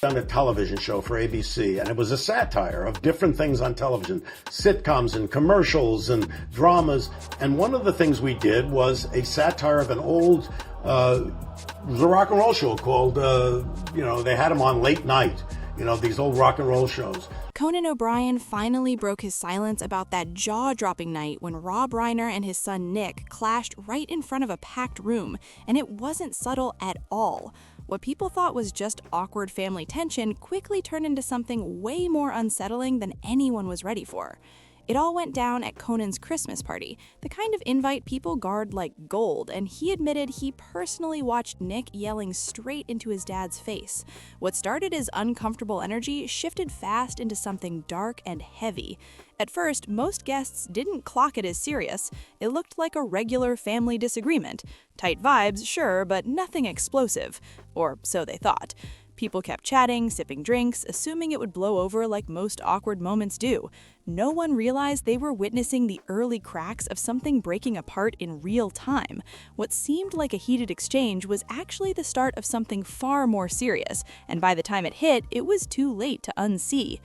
done a television show for ABC, and it was a satire of different things on television, sitcoms and commercials and dramas. And one of the things we did was a satire of an old the rock and roll show called, they had him on late night, these old rock and roll shows. Conan O'Brien finally broke his silence about that jaw-dropping night when Rob Reiner and his son Nick clashed right in front of a packed room, and it wasn't subtle at all. What people thought was just awkward family tension quickly turned into something way more unsettling than anyone was ready for. It all went down at Conan's Christmas party, the kind of invite people guard like gold, and he admitted he personally watched Nick yelling straight into his dad's face. What started as uncomfortable energy shifted fast into something dark and heavy. At first, most guests didn't clock it as serious. It looked like a regular family disagreement. Tight vibes, sure, but nothing explosive. Or so they thought. People kept chatting, sipping drinks, assuming it would blow over like most awkward moments do. No one realized they were witnessing the early cracks of something breaking apart in real time. What seemed like a heated exchange was actually the start of something far more serious, and by the time it hit, it was too late to unsee.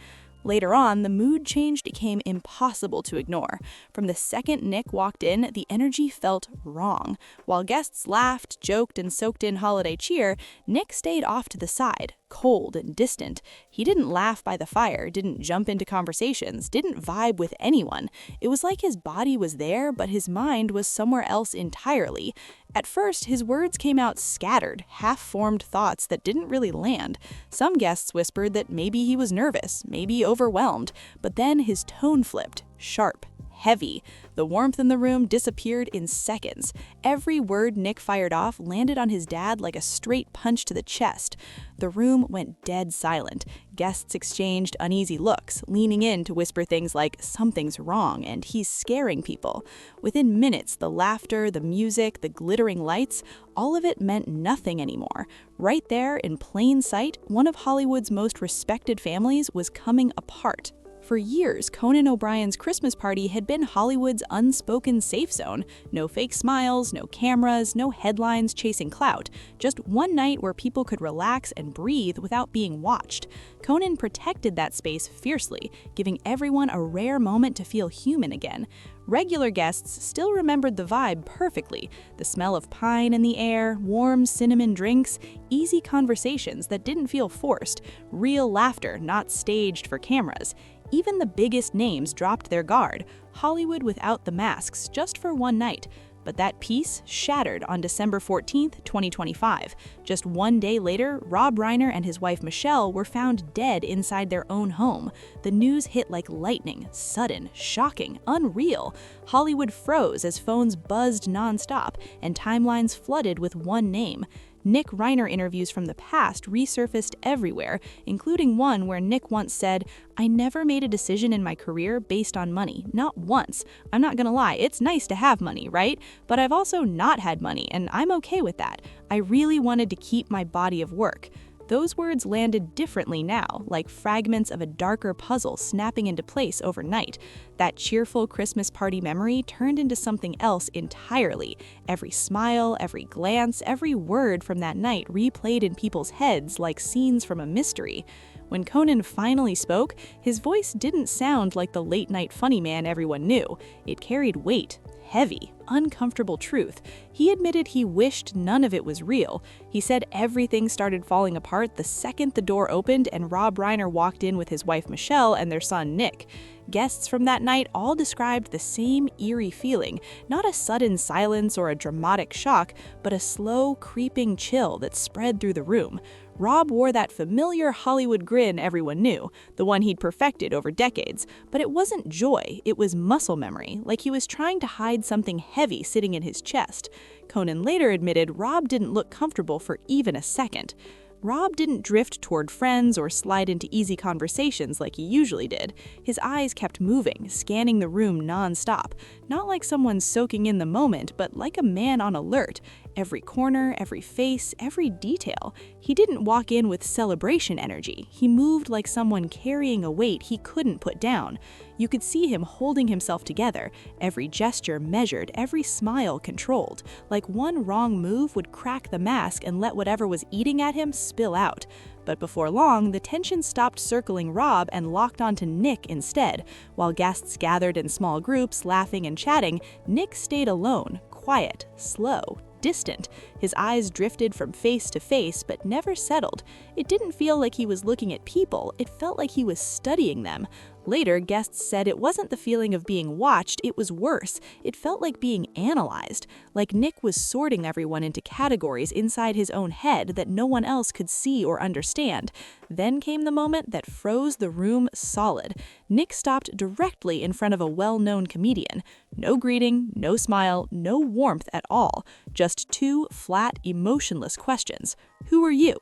Later on, the mood change became impossible to ignore. From the second Nick walked in, the energy felt wrong. While guests laughed, joked, and soaked in holiday cheer, Nick stayed off to the side, cold and distant. He didn't laugh by the fire, didn't jump into conversations, didn't vibe with anyone. It was like his body was there, but his mind was somewhere else entirely. At first, his words came out scattered, half-formed thoughts that didn't really land. Some guests whispered that maybe he was nervous, maybe overwhelmed, but then his tone flipped, sharp, heavy. The warmth in the room disappeared in seconds. Every word Nick fired off landed on his dad like a straight punch to the chest. The room went dead silent. Guests exchanged uneasy looks, leaning in to whisper things like, "Something's wrong," and "He's scaring people." Within minutes, the laughter, the music, the glittering lights, all of it meant nothing anymore. Right there, in plain sight, one of Hollywood's most respected families was coming apart. For years, Conan O'Brien's Christmas party had been Hollywood's unspoken safe zone. No fake smiles, no cameras, no headlines chasing clout. Just one night where people could relax and breathe without being watched. Conan protected that space fiercely, giving everyone a rare moment to feel human again. Regular guests still remembered the vibe perfectly. The smell of pine in the air, warm cinnamon drinks, easy conversations that didn't feel forced, real laughter not staged for cameras. Even the biggest names dropped their guard. Hollywood without the masks, just for one night. But that peace shattered on December 14th, 2025. Just one day later, Rob Reiner and his wife Michelle were found dead inside their own home. The news hit like lightning, sudden, shocking, unreal. Hollywood froze as phones buzzed nonstop, and timelines flooded with one name. Nick Reiner interviews from the past resurfaced everywhere, including one where Nick once said, "I never made a decision in my career based on money, not once. I'm not gonna lie, it's nice to have money, right? But I've also not had money, and I'm okay with that. I really wanted to keep my body of work." Those words landed differently now, like fragments of a darker puzzle snapping into place overnight. That cheerful Christmas party memory turned into something else entirely. Every smile, every glance, every word from that night replayed in people's heads like scenes from a mystery. When Conan finally spoke, his voice didn't sound like the late-night funny man everyone knew. It carried weight. Heavy, uncomfortable truth. He admitted he wished none of it was real. He said everything started falling apart the second the door opened and Rob Reiner walked in with his wife Michelle and their son Nick. Guests from that night all described the same eerie feeling, not a sudden silence or a dramatic shock, but a slow, creeping chill that spread through the room. Rob wore that familiar Hollywood grin everyone knew, the one he'd perfected over decades, but it wasn't joy, it was muscle memory, like he was trying to hide something heavy sitting in his chest. Conan later admitted Rob didn't look comfortable for even a second. Rob didn't drift toward friends or slide into easy conversations like he usually did. His eyes kept moving, scanning the room nonstop, not like someone soaking in the moment, but like a man on alert. Every corner, every face, every detail. He didn't walk in with celebration energy. He moved like someone carrying a weight he couldn't put down. You could see him holding himself together, every gesture measured, every smile controlled, like one wrong move would crack the mask and let whatever was eating at him spill out. But before long, the tension stopped circling Rob and locked onto Nick instead. While guests gathered in small groups, laughing and chatting, Nick stayed alone, quiet, slow, distant. His eyes drifted from face to face, but never settled. It didn't feel like he was looking at people, it felt like he was studying them. Later, guests said it wasn't the feeling of being watched, it was worse. It felt like being analyzed, like Nick was sorting everyone into categories inside his own head that no one else could see or understand. Then came the moment that froze the room solid. Nick stopped directly in front of a well-known comedian. No greeting, no smile, no warmth at all. Just two flat, emotionless questions. Who are you?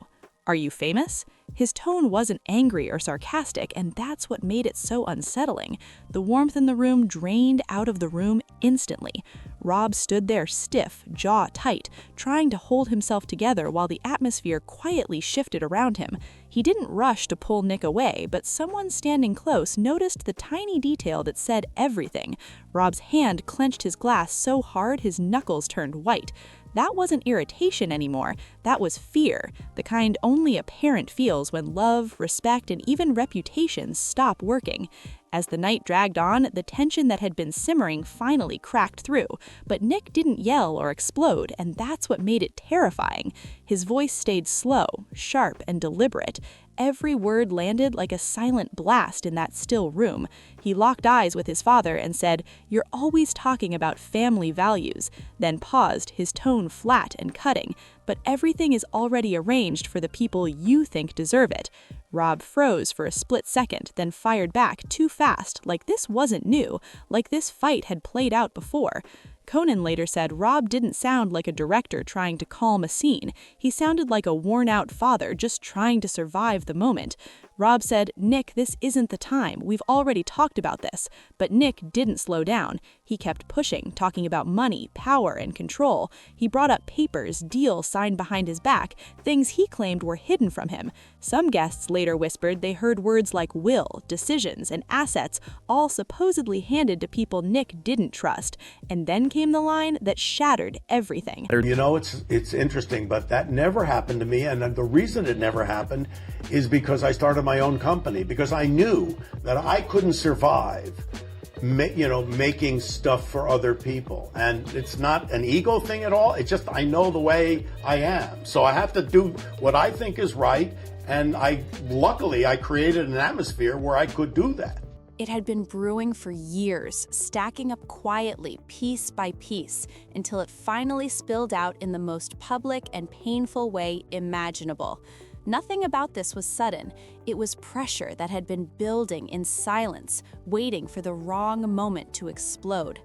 Are you famous? His tone wasn't angry or sarcastic, and that's what made it so unsettling. The warmth in the room drained out of the room instantly. Rob stood there stiff, jaw tight, trying to hold himself together while the atmosphere quietly shifted around him. He didn't rush to pull Nick away, but someone standing close noticed the tiny detail that said everything. Rob's hand clenched his glass so hard his knuckles turned white. That wasn't irritation anymore, that was fear, the kind only a parent feels when love, respect, and even reputation stop working. As the night dragged on, the tension that had been simmering finally cracked through, but Nick didn't yell or explode, and that's what made it terrifying. His voice stayed slow, sharp, and deliberate. Every word landed like a silent blast in that still room. He locked eyes with his father and said, "You're always talking about family values," then paused, his tone flat and cutting. "But everything is already arranged for the people you think deserve it." Rob froze for a split second, then fired back too fast, like this wasn't new, like this fight had played out before. Conan later said Rob didn't sound like a director trying to calm a scene. He sounded like a worn-out father just trying to survive the moment. Rob said, "Nick, this isn't the time. We've already talked about this." But Nick didn't slow down. He kept pushing, talking about money, power, and control. He brought up papers, deals signed behind his back, things he claimed were hidden from him. Some guests later whispered they heard words like will, decisions, and assets, all supposedly handed to people Nick didn't trust. And then came the line that shattered everything. You know, it's interesting, but that never happened to me, and the reason it never happened is because I started my own company, because I knew that I couldn't survive making stuff for other people. And it's not an ego thing at all. It's just I know the way I am. So I have to do what I think is right, and luckily I created an atmosphere where I could do that. It had been brewing for years, stacking up quietly, piece by piece, until it finally spilled out in the most public and painful way imaginable. Nothing about this was sudden. It was pressure that had been building in silence, waiting for the wrong moment to explode.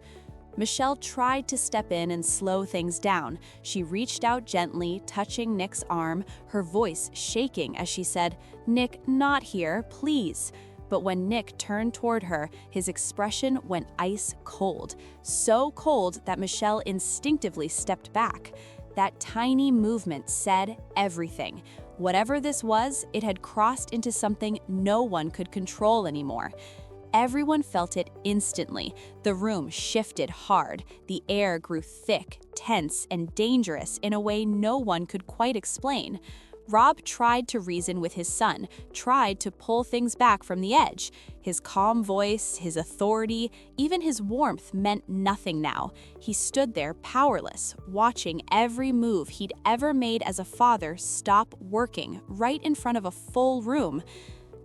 Michelle tried to step in and slow things down. She reached out gently, touching Nick's arm, her voice shaking as she said, "Nick, not here, please." But when Nick turned toward her, his expression went ice cold. So cold that Michelle instinctively stepped back. That tiny movement said everything. Whatever this was, it had crossed into something no one could control anymore. Everyone felt it instantly. The room shifted hard. The air grew thick, tense, and dangerous in a way no one could quite explain. Rob tried to reason with his son, tried to pull things back from the edge. His calm voice, his authority, even his warmth meant nothing now. He stood there powerless, watching every move he'd ever made as a father stop working right in front of a full room.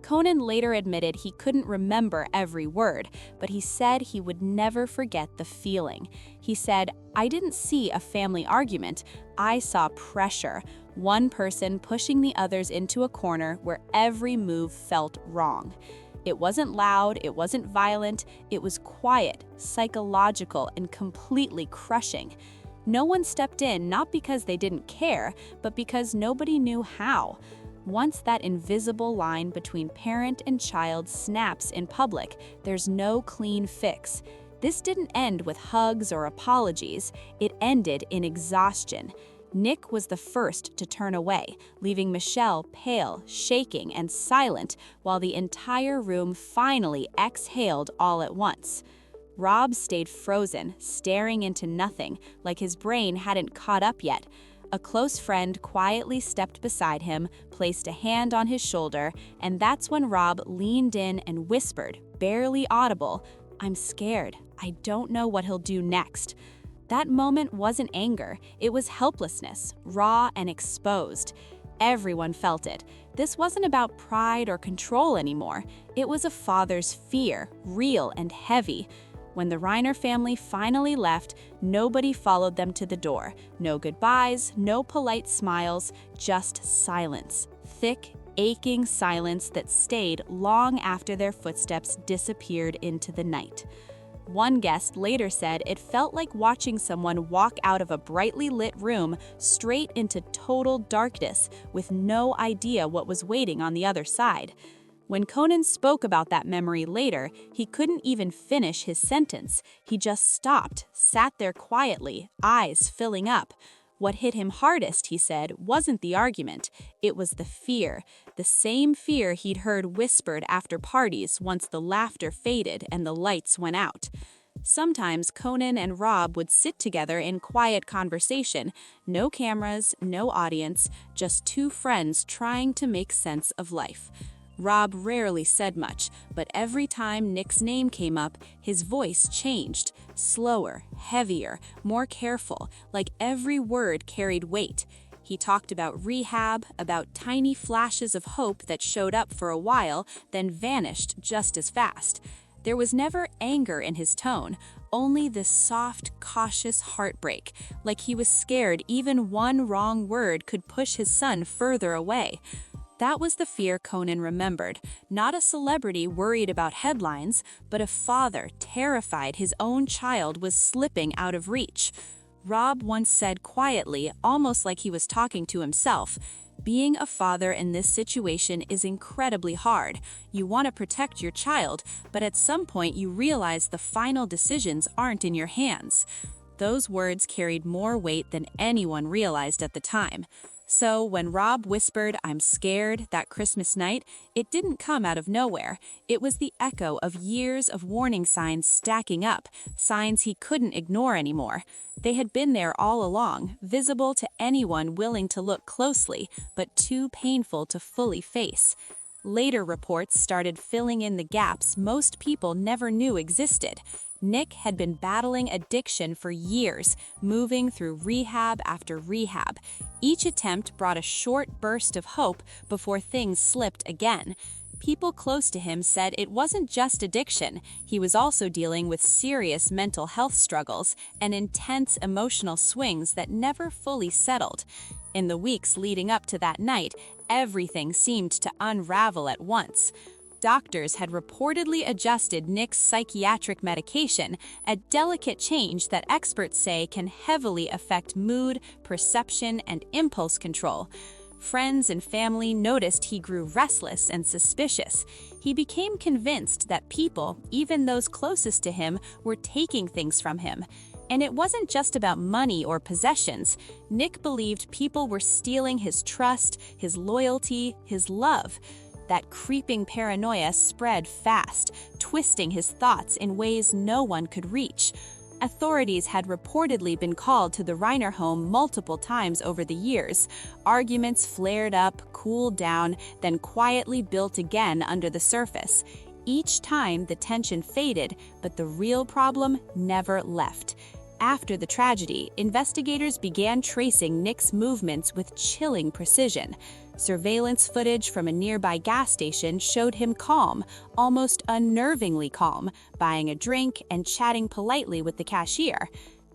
Conan later admitted he couldn't remember every word, but he said he would never forget the feeling. He said, "I didn't see a family argument, I saw pressure. One person pushing the others into a corner where every move felt wrong." It wasn't loud, it wasn't violent, it was quiet, psychological, and completely crushing. No one stepped in not because they didn't care, but because nobody knew how. Once that invisible line between parent and child snaps in public, there's no clean fix. This didn't end with hugs or apologies, it ended in exhaustion. Nick was the first to turn away, leaving Michelle pale, shaking, and silent while the entire room finally exhaled all at once. Rob stayed frozen, staring into nothing, like his brain hadn't caught up yet. A close friend quietly stepped beside him, placed a hand on his shoulder, and that's when Rob leaned in and whispered, barely audible, "I'm scared. I don't know what he'll do next." That moment wasn't anger, it was helplessness, raw and exposed. Everyone felt it. This wasn't about pride or control anymore. It was a father's fear, real and heavy. When the Reiner family finally left, nobody followed them to the door. No goodbyes, no polite smiles, just silence. Thick, aching silence that stayed long after their footsteps disappeared into the night. One guest later said it felt like watching someone walk out of a brightly lit room straight into total darkness with no idea what was waiting on the other side. When Conan spoke about that memory later, he couldn't even finish his sentence. He just stopped, sat there quietly, eyes filling up. What hit him hardest, he said, wasn't the argument. It was the fear. The same fear he'd heard whispered after parties once the laughter faded and the lights went out. Sometimes Conan and Rob would sit together in quiet conversation. No cameras, no audience, just two friends trying to make sense of life. Rob rarely said much, but every time Nick's name came up, his voice changed. Slower, heavier, more careful, like every word carried weight. He talked about rehab, about tiny flashes of hope that showed up for a while, then vanished just as fast. There was never anger in his tone, only this soft, cautious heartbreak, like he was scared even one wrong word could push his son further away. That was the fear Conan remembered, not a celebrity worried about headlines, but a father terrified his own child was slipping out of reach. Rob once said quietly, almost like he was talking to himself, "Being a father in this situation is incredibly hard. You want to protect your child, but at some point you realize the final decisions aren't in your hands." Those words carried more weight than anyone realized at the time. So when Rob whispered, "I'm scared," that Christmas night, it didn't come out of nowhere. It was the echo of years of warning signs stacking up, signs he couldn't ignore anymore. They had been there all along, visible to anyone willing to look closely, but too painful to fully face. Later reports started filling in the gaps most people never knew existed. Nick had been battling addiction for years, moving through rehab after rehab. Each attempt brought a short burst of hope before things slipped again. People close to him said it wasn't just addiction. He was also dealing with serious mental health struggles and intense emotional swings that never fully settled. In the weeks leading up to that night, everything seemed to unravel at once. Doctors had reportedly adjusted Nick's psychiatric medication, a delicate change that experts say can heavily affect mood, perception, and impulse control. Friends and family noticed he grew restless and suspicious. He became convinced that people, even those closest to him, were taking things from him. And it wasn't just about money or possessions. Nick believed people were stealing his trust, his loyalty, his love. That creeping paranoia spread fast, twisting his thoughts in ways no one could reach. Authorities had reportedly been called to the Reiner home multiple times over the years. Arguments flared up, cooled down, then quietly built again under the surface. Each time the tension faded, but the real problem never left. After the tragedy, investigators began tracing Nick's movements with chilling precision. Surveillance footage from a nearby gas station showed him calm, almost unnervingly calm, buying a drink and chatting politely with the cashier.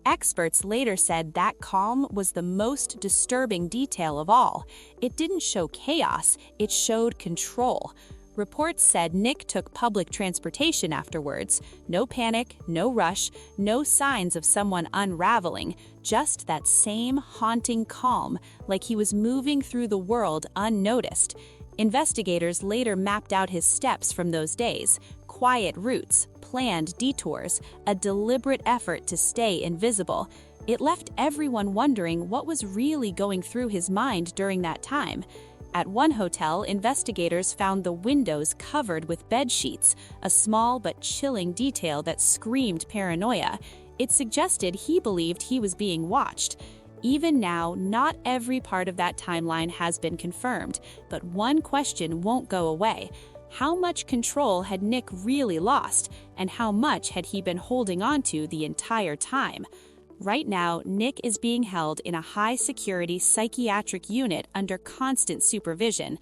Experts later said that calm was the most disturbing detail of all. It didn't show chaos, it showed control. Reports said Nick took public transportation afterwards. No panic, no rush, no signs of someone unraveling, just that same haunting calm, like he was moving through the world unnoticed. Investigators later mapped out his steps from those days: quiet routes, planned detours, a deliberate effort to stay invisible. It left everyone wondering what was really going through his mind during that time. At one hotel, investigators found the windows covered with bed sheets, a small but chilling detail that screamed paranoia. It suggested he believed he was being watched. Even now, not every part of that timeline has been confirmed, but one question won't go away. How much control had Nick really lost, and how much had he been holding on to the entire time? Right now, Nick is being held in a high-security psychiatric unit under constant supervision.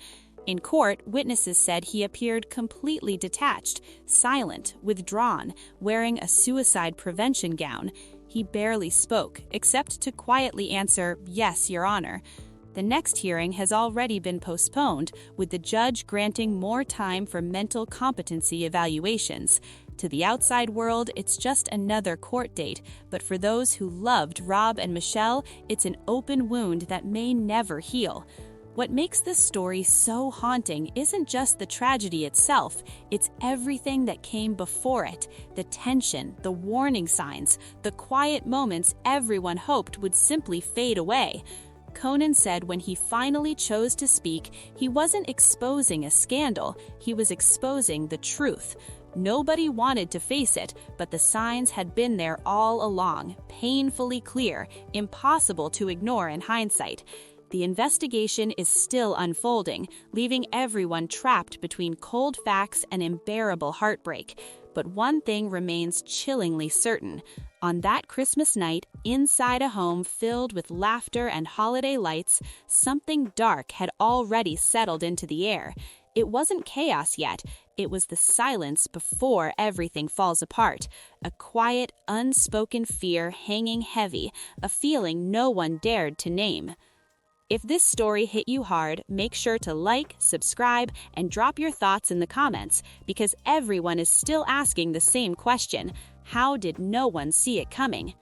In court, witnesses said he appeared completely detached, silent, withdrawn, wearing a suicide prevention gown. He barely spoke, except to quietly answer, "Yes, Your Honor." The next hearing has already been postponed, with the judge granting more time for mental competency evaluations. To the outside world, it's just another court date, but for those who loved Rob and Michelle, it's an open wound that may never heal. What makes this story so haunting isn't just the tragedy itself, it's everything that came before it. The tension, the warning signs, the quiet moments everyone hoped would simply fade away. Conan said when he finally chose to speak, he wasn't exposing a scandal, he was exposing the truth. Nobody wanted to face it, but the signs had been there all along, painfully clear, impossible to ignore in hindsight. The investigation is still unfolding, leaving everyone trapped between cold facts and unbearable heartbreak. But one thing remains chillingly certain. On that Christmas night, inside a home filled with laughter and holiday lights, something dark had already settled into the air. It wasn't chaos yet. It was the silence before everything falls apart. A quiet, unspoken fear hanging heavy, a feeling no one dared to name. If this story hit you hard, make sure to like, subscribe, and drop your thoughts in the comments, because everyone is still asking the same question: how did no one see it coming?